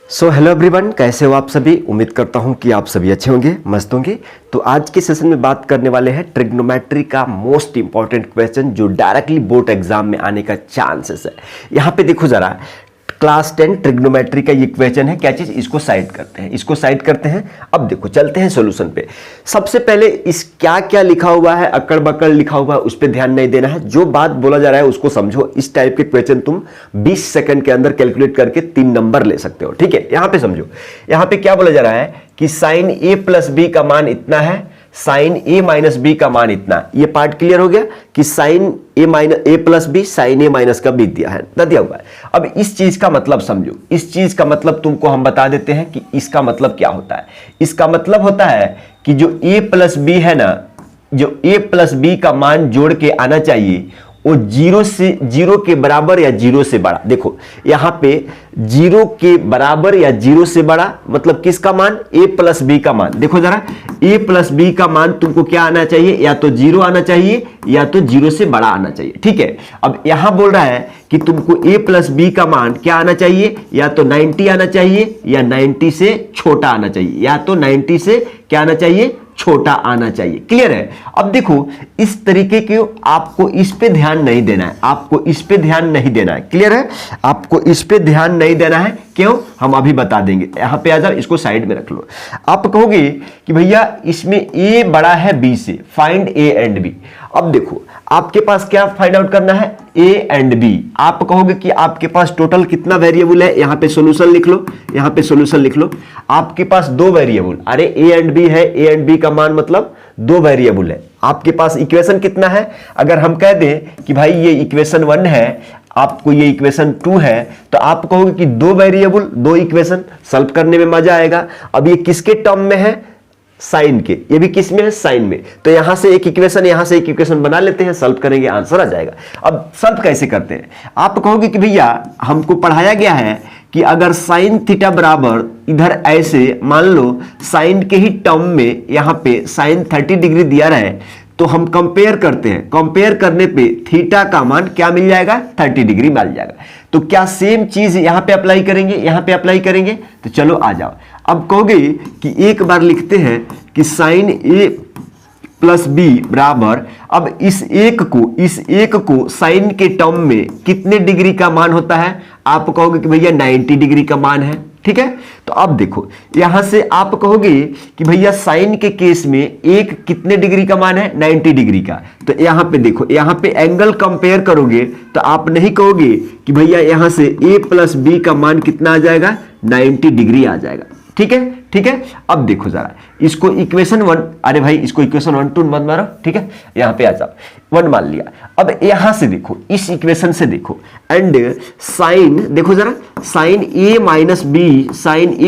So hello everyone, कैसे हो आप सभी। उम्मीद करता हूं कि आप सभी अच्छे होंगे, मस्त होंगे। तो आज के सेशन में बात करने वाले हैं ट्रिग्नोमेट्री का मोस्ट इंपॉर्टेंट क्वेश्चन जो डायरेक्टली बोर्ड एग्जाम में आने का चांसेस है। यहां पे देखो जरा, क्लास 10 ट्रिग्नोमेट्री का ये क्वेश्चन है। क्या चीज, इसको साइड करते हैं। अब देखो चलते हैं सॉल्यूशन पे। सबसे पहले इस क्या क्या लिखा हुआ है, अकड़ बकड़ लिखा हुआ है, उस पर ध्यान नहीं देना है। जो बात बोला जा रहा है उसको समझो। इस टाइप के क्वेश्चन तुम 20 सेकंड के अंदर कैलकुलेट करके 3 नंबर ले सकते हो। ठीक है, यहां पे समझो। यहां पे क्या बोला जा रहा है कि साइन ए प्लस बी का मान इतना है, साइन ए माइनस बी का मान इतना। ये पार्ट क्लियर हो गया कि साइन ए प्लस बी साइन ए माइनस का बी दिया हुआ है। अब इस चीज का मतलब समझो। इस चीज का मतलब तुमको हम बता देते हैं कि इसका मतलब क्या होता है। इसका मतलब होता है कि जो ए प्लस बी है ना, जो ए प्लस बी का मान जोड़ के आना चाहिए वो जीरो के बराबर या जीरो से बड़ा। देखो यहां पे जीरो के बराबर या जीरो से बड़ा मतलब किसका मान, ए प्लस बी का मान। देखो जरा, ए प्लस बी का मान तुमको क्या आना चाहिए, या तो जीरो आना चाहिए या तो जीरो से बड़ा आना चाहिए। ठीक है, अब यहां बोल रहा है कि तुमको ए प्लस बी का मान क्या आना चाहिए, या तो 90 आना चाहिए या 90 से छोटा आना चाहिए, या तो 90 से क्या आना चाहिए, छोटा आना चाहिए। क्लियर है। अब देखो इस तरीके के आपको इस पे ध्यान नहीं देना है, आपको इस पे ध्यान नहीं देना है। क्लियर है, आपको इस पे ध्यान नहीं देना है। क्यों, हम अभी बता देंगे। यहां पे आ जाओ, इसको साइड में रख लो। आप कहोगे कि भैया इसमें ए बड़ा है बी से, फाइंड ए एंड बी। अब देखो आपके पास क्या फाइंड आउट करना है, ए एंड बी। आप कहोगे कि आपके पास टोटल कितना वेरिएबल है, यहां पे सॉल्यूशन लिख लो, यहां पे सॉल्यूशन लिख लो। आपके पास दो वेरिएबल, अरे ए एंड बी है, ए एंड बी का मान मतलब दो वेरिएबल है। आपके पास इक्वेशन कितना है, अगर हम कह दें कि भाई ये इक्वेशन 1 है, आपको ये इक्वेशन 2 है, तो आप कहोगे कि दो वेरिएबल दो इक्वेशन, सॉल्व करने में मजा आएगा। अब ये किसके टर्म में है, साइन के, ये भी किस में है, साइन में। तो यहां से एक इक्वेशन, यहां से एक इक्वेशन बना लेते हैं, सॉल्व करेंगे, आंसर आ जाएगा। अब सॉल्व कैसे करते हैं, आप कहोगे कि भैया हमको पढ़ाया गया है कि अगर साइन थीटा बराबर इधर ऐसे मान लो साइन के ही टर्म में यहां पे साइन 30 डिग्री दिया रहे, तो हम कंपेयर करते हैं। कंपेयर करने पे थीटा का मान क्या मिल जाएगा, 30 डिग्री मिल जाएगा। तो क्या सेम चीज यहां पे अप्लाई करेंगे, यहां पे अप्लाई करेंगे। तो चलो आ जाओ। अब कहोगे कि एक बार लिखते हैं कि साइन ए प्लस बी बराबर, अब इस एक को साइन के टर्म में कितने डिग्री का मान होता है, आप कहोगे कि भैया 90 डिग्री का मान है। ठीक है, तो अब देखो यहां से आप कहोगे कि भैया साइन के केस में एक कितने डिग्री का मान है, 90 डिग्री का। तो यहां पे देखो, यहां पे एंगल कंपेयर करोगे तो आप नहीं कहोगे कि भैया यहां से ए प्लस बी का मान कितना आ जाएगा, 90 डिग्री आ जाएगा। ठीक है, ठीक है। अब देखो जरा, इसको इक्वेशन 1, अरे भाई इसको इक्वेशन 1 2 मत मारो। ठीक है, यहां पे आ जाओ, 1 मान लिया। अब यहां से देखो, इस इक्वेशन से देखो, एंड साइन देखो जरा, साइन ए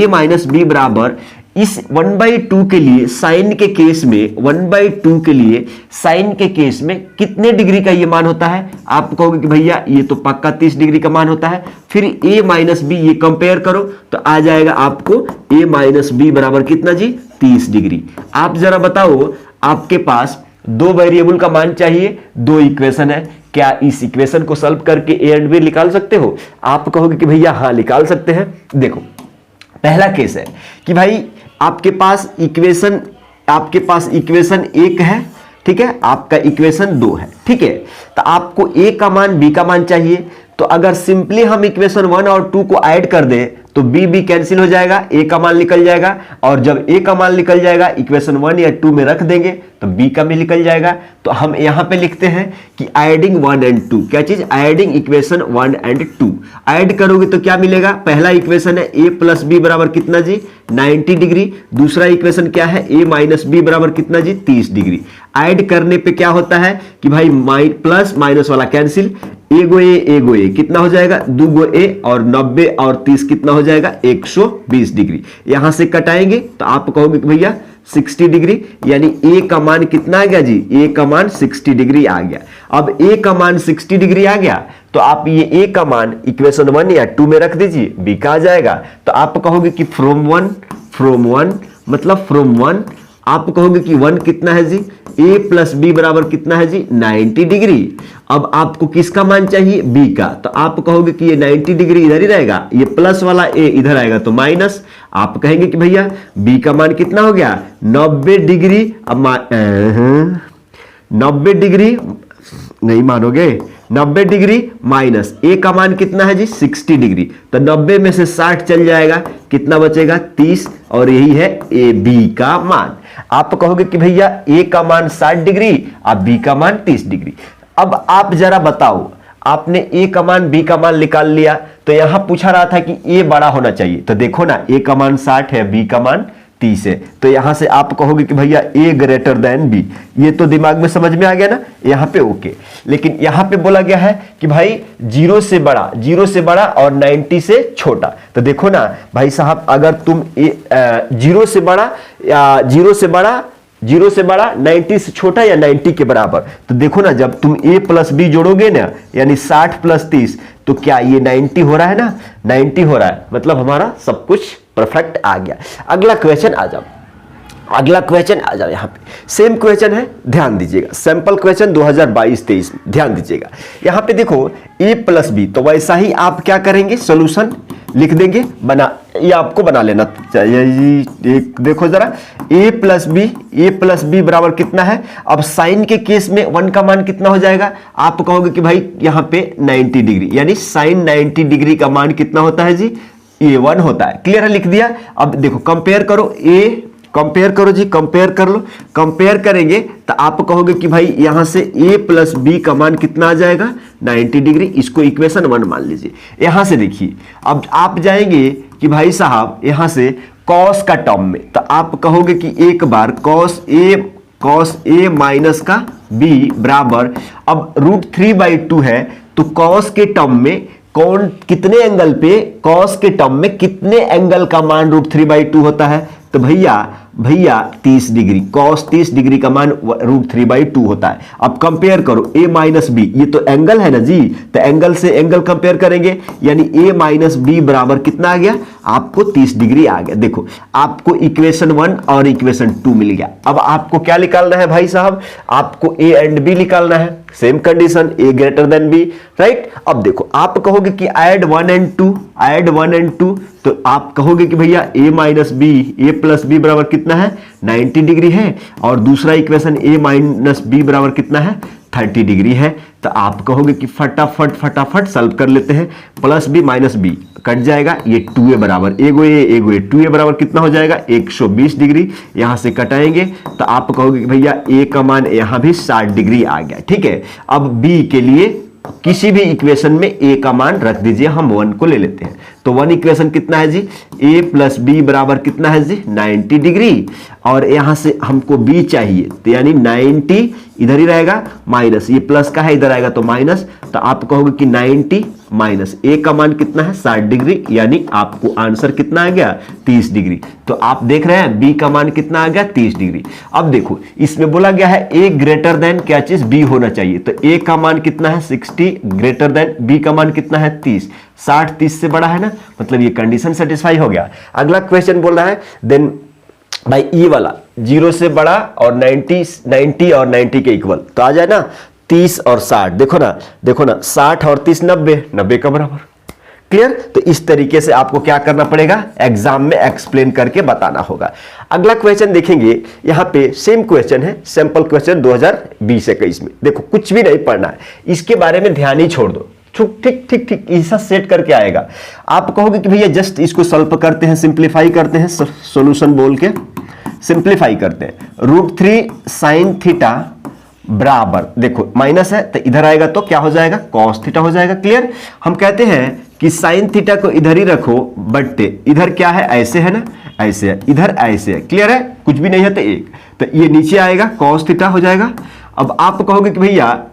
माइनस बी बराबर इस 1/2 के लिए, साइन के केस में 1/2 के लिए साइन के केस में कितने डिग्री का ये मान होता है। आप कहोगे कि भैया ये तो पक्का 30 डिग्री का मान होता है। फिर a माइनस बी ये कंपेयर करो तो आ जाएगा आपको a माइनस बी बराबर कितना जी, 30 डिग्री। आप जरा बताओ, आपके पास दो वेरिएबल का मान चाहिए, दो इक्वेशन है, क्या इस इक्वेशन को सॉल्व करके a एंड बी निकाल सकते हो। आप कहोगे कि भैया हाँ निकाल सकते हैं। देखो पहला केस है कि भाई आपके पास इक्वेशन 1 है, ठीक है, आपका इक्वेशन 2 है। ठीक है, तो आपको a का मान b का मान चाहिए। तो अगर सिंपली हम इक्वेशन 1 और 2 को ऐड कर दें तो b कैंसिल हो जाएगा, a का मान निकल जाएगा। और जब a का मान निकल जाएगा, इक्वेशन 1 या 2 में रख देंगे तो b का भी निकल जाएगा। तो हम यहां पे लिखते हैं कि एडिंग 1 एंड 2, क्या चीज, एडिंग इक्वेशन 1 एंड 2। ऐड करोगे तो क्या मिलेगा, पहला इक्वेशन है a प्लस बी बराबर कितना जी, 90 डिग्री। दूसरा इक्वेशन क्या है, a माइनस बी बराबर कितना जी, 30 डिग्री। ऐड करने पे क्या होता है कि भाई प्लस माइनस वाला कैंसिल, एगो ए कितना हो जाएगा, 2 गो ए, और 90 और 30 कितना हो जाएगा, 120 डिग्री। यहां से कटाएंगे तो आप कहोगे कि भैया 60 डिग्री, यानी ए का मान कितना आ गया जी, ए का मान 60 डिग्री आ गया। अब ए का मान 60 डिग्री आ गया तो आप ये ए का मान इक्वेशन 1 या 2 में रख दीजिए, बी का आ जाएगा। तो आप कहोगे कि फ्रॉम वन मतलब फ्रॉम 1 आप कहोगे कि 1 कितना है जी, a प्लस बी बराबर कितना है जी 90 डिग्री। अब आपको किसका मान चाहिए, b का, तो आप कहोगे कि ये 90 डिग्री इधर ही रहेगा, ये प्लस वाला a इधर आएगा तो माइनस। आप कहेंगे कि भैया b का मान कितना हो गया 90 डिग्री। अब 90 डिग्री नहीं मानोगे, 90 डिग्री माइनस a का मान कितना है जी 60 डिग्री, तो 90 में से 60 चल जाएगा, कितना बचेगा 30, और यही है ए बी का मान। आप कहोगे कि भैया a का मान 60 डिग्री और b का मान 30 डिग्री। अब आप जरा बताओ, आपने a का मान b का मान निकाल लिया, तो यहां पूछा रहा था कि a बड़ा होना चाहिए, तो देखो ना a का मान 60 है, b का मान 30 है, तो यहां से आप कहोगे कि भैया a ग्रेटर देन b। ये तो दिमाग में समझ में आ गया ना, यहां पे ओके। लेकिन यहां पे बोला गया है कि भाई 0 से बड़ा और 90 से छोटा, तो देखो ना भाई साहब, अगर तुम 0 से बड़ा 90 से छोटा या 90 के बराबर, तो देखो ना जब तुम a प्लस बी जोड़ोगे ना, यानी 60 प्लस 30, तो क्या ये 90 हो रहा है ना, 90 हो रहा है, मतलब हमारा सब कुछ परफेक्ट आ गया। अगला क्वेश्चन आ जाओ, यहाँ पे सेम क्वेश्चन है, ध्यान दीजिएगा, सैंपल क्वेश्चन 2022-23 में ध्यान दीजिएगा। यहाँ पे देखो a प्लस बी, तो वैसा ही आप क्या करेंगे, सोल्यूशन लिख देंगे, ये आपको बना लेना चाहिए। देखो जरा a प्लस बी बराबर कितना है। अब साइन के केस में 1 का मान कितना हो जाएगा, आप कहोगे कि भाई यहाँ पे 90 डिग्री, यानी साइन 90 डिग्री का मान कितना होता है जी, a1 होता है। क्लियर है, लिख दिया। अब देखो कंपेयर करो, कंपेयर कर लो। कंपेयर करेंगे तो आप कहोगे कि भाई यहां से a प्लस बी का मान कितना आ जाएगा 90 डिग्री, इसको इक्वेशन 1 मान लीजिए। यहां से देखिए, अब आप जाएंगे कि भाई साहब यहां से कॉस का टर्म में, तो आप कहोगे कि एक बार कॉस ए माइनस का b बराबर, अब √3/2 है, तो कॉस के टर्म में कितने एंगल पे, कॉस के टर्म में कितने एंगल का मान √3/2 होता है, तो भैया 30 डिग्री, कॉस 30 डिग्री का मान √3/2 होता है। अब कंपेयर करो a माइनस बी, ये तो एंगल है ना जी, तो एंगल से एंगल कंपेयर करेंगे, यानी a माइनस बी बराबर कितना आ गया, आपको 30 डिग्री आ गया। देखो आपको इक्वेशन 1 और इक्वेशन 2 मिल गया। अब आपको क्या निकालना है भाई साहब, आपको a एंड b निकालना है, same condition a greater than b, right. अब देखो आप कहोगे कि ऐड 1 एंड 2, तो आप कहोगे कि भैया a minus B, a plus B बराबर कितना है 90 डिग्री है, और दूसरा इक्वेशन a माइनस बी बराबर कितना है 30 डिग्री है। तो आप कहोगे कि फटाफट सॉल्व कर लेते हैं, plus B minus B cut जाएगा, ये 2a बराबर एगो ए 2a बराबर कितना हो जाएगा 120 डिग्री, यहां से कटाएंगे तो आप कहोगे कि भैया a का मान यहां भी 60 डिग्री आ गया। ठीक है, अब b के लिए किसी भी इक्वेशन में a का मान रख दीजिए, हम 1 को ले लेते हैं, तो 1 इक्वेशन कितना है जी, a प्लस बी बराबर कितना है जी 90 डिग्री, और यहां से हमको b चाहिए, तो यानी 90 इधर ही रहेगा, माइनस ये प्लस का है इधर आएगा तो माइनस, तो आप कहोगे कि 90 माइनस a का मान कितना है 60 डिग्री, यानी आपको आंसर कितना आ गया 30 डिग्री। तो आप देख रहे हैं b का मान कितना आ गया 30 डिग्री। अब देखो इसमें बोला गया है a ग्रेटर देन क्या चीज b होना चाहिए, तो a का मान कितना है 60 ग्रेटर देन b का मान कितना है 30, 60 30 से बड़ा है ना, मतलब ये कंडीशन सेटिस्फाई हो गया। अगला क्वेश्चन बोल रहा है देन भाई ये वाला 0 से बड़ा और 90 और 90 के इक्वल, तो आ जाए ना 30 और 60, देखो ना 60 और 30 90 का बराबर। क्लियर, तो इस तरीके से आपको क्या करना पड़ेगा, एग्जाम में एक्सप्लेन करके बताना होगा। अगला क्वेश्चन देखेंगे, यहां पे सेम क्वेश्चन है, सैंपल क्वेश्चन 2020-21 में। देखो कुछ भी नहीं पढ़ना है, इसके बारे में ध्यान ही छोड़ दो, ठीक ऐसा सेट करके आएगा। आप कहोगे कि भैया जस्ट इसको सॉल्व करते हैं, सिंप्लीफाई करते हैं, सॉल्यूशन बोल के सिंप्लीफाई करते हैं। √3 साइन थीटा बराबर, देखो माइनस है तो इधर आएगा तो क्या हो जाएगा कॉस थीटा हो जाएगा। क्लियर, हम कहते हैं कि साइन थीटा को इधर ही रखो, बट इधर क्या है ऐसे है ना, ऐसे है, इधर ऐसे है। क्लियर है, कुछ भी नहीं है तो एक, तो ये नीचे आएगा कॉस थीटा हो जाएगा। अब आप कहोगे कि भैया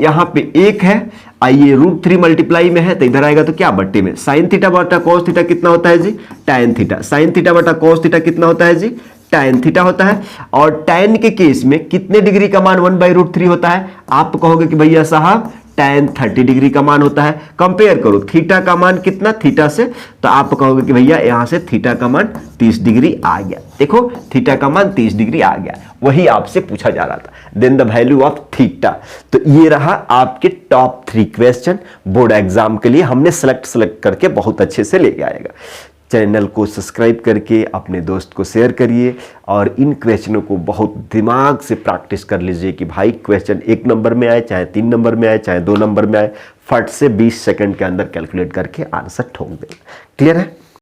यहाँ पे एक है, आइए √3 मल्टीप्लाई में है तो इधर आएगा तो क्या बट्टे में, साइन थीटा बटा कॉस थीटा कितना होता है जी tan थीटा, साइन थीटा बटा कॉस थीटा कितना होता है जी tan थीटा होता है। और tan के केस में कितने डिग्री का मान 1/√3 होता है, आप कहोगे कि भैया साहब tan 30 डिग्री का मान होता है। कंपेयर करो थीटा का मान कितना थीटा से, तो आप कहोगे कि भैया यहां से थीटा का मान 30 डिग्री आ गया। देखो थीटा का मान 30 डिग्री आ गया, वही आपसे पूछा जा रहा था। Then the value of theta. तो ये रहा आपके टॉप 3 क्वेश्चन बोर्ड एग्जाम के लिए, हमने सेलेक्ट करके बहुत अच्छे से लेके आएगा। चैनल को सब्सक्राइब करके अपने दोस्त को शेयर करिए और इन क्वेश्चनों को बहुत दिमाग से प्रैक्टिस कर लीजिए कि भाई क्वेश्चन 1 नंबर में आए, चाहे 3 नंबर में आए, चाहे 2 नंबर में आए, फट से 20 सेकंड के अंदर कैलकुलेट करके आंसर ठोक दें। क्लियर है?